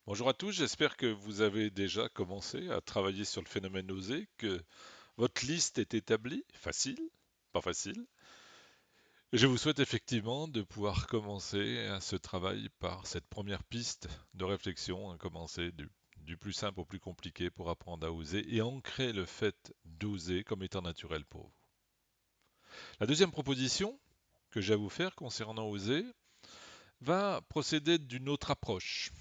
Bonjour à tous, j'espère que vous avez déjà commencé à travailler sur le phénomène osé, que votre liste est établie, facile, pas facile. Je vous souhaite effectivement de pouvoir commencer ce travail par cette première piste de réflexion, commencer du plus simple au plus compliqué pour apprendre à oser et ancrer le fait d'oser comme étant naturel pour vous. La deuxième proposition que j'ai à vous faire concernant oser va procéder d'une autre approche.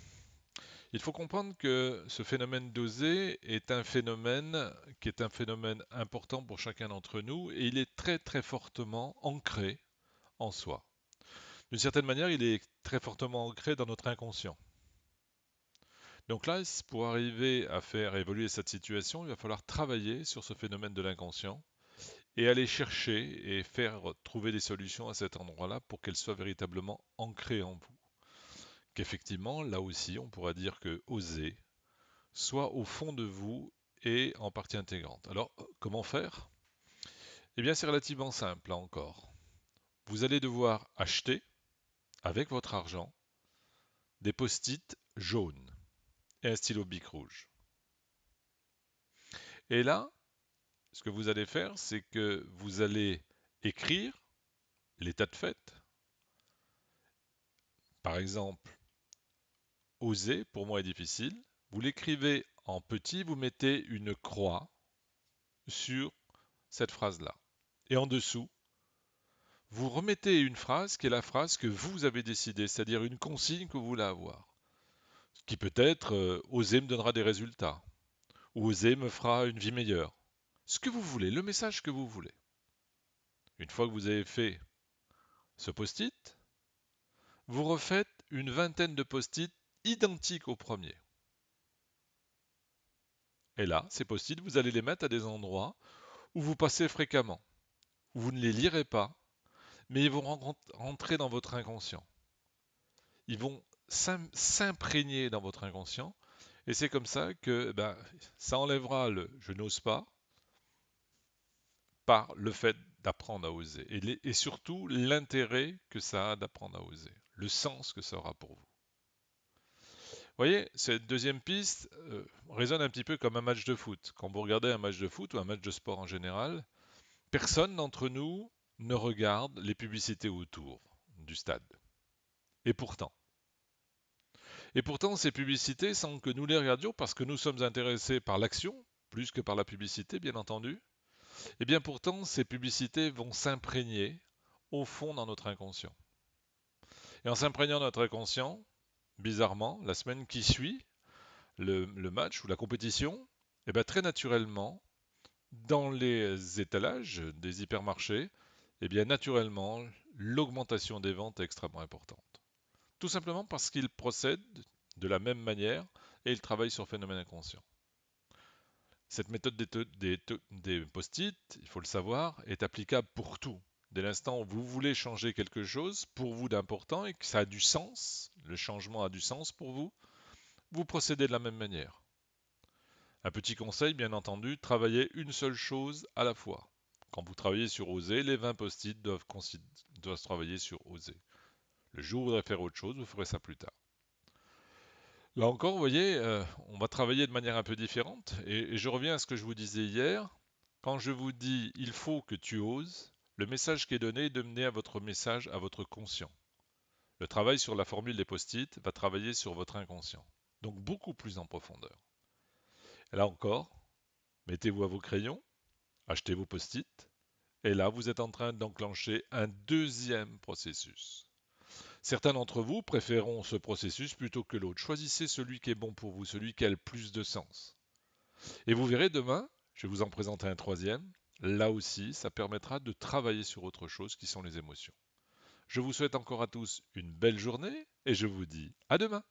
Il faut comprendre que ce phénomène d'oser est un phénomène qui est un phénomène important pour chacun d'entre nous et il est très très fortement ancré en soi. D'une certaine manière, il est très fortement ancré dans notre inconscient. Donc là, pour arriver à faire évoluer cette situation, il va falloir travailler sur ce phénomène de l'inconscient et aller chercher et faire trouver des solutions à cet endroit-là pour qu'elle soit véritablement ancrée en vous. Qu'effectivement, là aussi, on pourra dire que oser soit au fond de vous et en partie intégrante. Alors, comment faire? Eh bien, c'est relativement simple, là encore. Vous allez devoir acheter, avec votre argent, des post-it jaunes et un stylo bic rouge. Et là, ce que vous allez faire, c'est que vous allez écrire l'état de fait. Par exemple, oser, pour moi, est difficile. Vous l'écrivez en petit, vous mettez une croix sur cette phrase-là. Et en dessous, vous remettez une phrase qui est la phrase que vous avez décidée, c'est-à-dire une consigne que vous voulez avoir. Ce qui peut être oser me donnera des résultats, ou oser me fera une vie meilleure. Ce que vous voulez, le message que vous voulez. Une fois que vous avez fait ce post-it, vous refaites une vingtaine de post-it identiques au premier. Et là, ces post-it, vous allez les mettre à des endroits où vous passez fréquemment, où vous ne les lirez pas, mais ils vont rentrer dans votre inconscient. Ils vont s'imprégner dans votre inconscient. Et c'est comme ça que ça enlèvera le je n'ose pas par le fait d'apprendre à oser. Et surtout l'intérêt que ça a d'apprendre à oser. Le sens que ça aura pour vous. Vous voyez, cette deuxième piste résonne un petit peu comme un match de foot. Quand vous regardez un match de foot ou un match de sport en général, personne d'entre nous ne regarde les publicités autour du stade. Et pourtant, ces publicités, sans que nous les regardions, parce que nous sommes intéressés par l'action, plus que par la publicité, bien entendu, et bien pourtant, ces publicités vont s'imprégner au fond dans notre inconscient. Et en s'imprégnant dans notre inconscient, bizarrement, la semaine qui suit le match ou la compétition, et bien très naturellement, dans les étalages des hypermarchés, et bien naturellement, l'augmentation des ventes est extrêmement importante. Tout simplement parce qu'ils procèdent de la même manière et ils travaillent sur le phénomène inconscient. Cette méthode des post-it, il faut le savoir, est applicable pour tout. Dès l'instant où vous voulez changer quelque chose pour vous d'important et que ça a du sens, le changement a du sens pour vous, vous procédez de la même manière. Un petit conseil, bien entendu, travaillez une seule chose à la fois. Quand vous travaillez sur oser, les 20 post-it doivent se travailler sur oser. Le jour où vous voudrez faire autre chose, vous ferez ça plus tard. Là encore, vous voyez, on va travailler de manière un peu différente. Et je reviens à ce que je vous disais hier. Quand je vous dis il faut que tu oses, le message qui est donné est de mener à votre message à votre conscient. Le travail sur la formule des post-it va travailler sur votre inconscient. Donc beaucoup plus en profondeur. Et là encore, mettez-vous à vos crayons, achetez vos post-it, et là vous êtes en train d'enclencher un deuxième processus. Certains d'entre vous préféreront ce processus plutôt que l'autre. Choisissez celui qui est bon pour vous, celui qui a le plus de sens. Et vous verrez demain, je vais vous en présenter un troisième. Là aussi, ça permettra de travailler sur autre chose qui sont les émotions. Je vous souhaite encore à tous une belle journée et je vous dis à demain.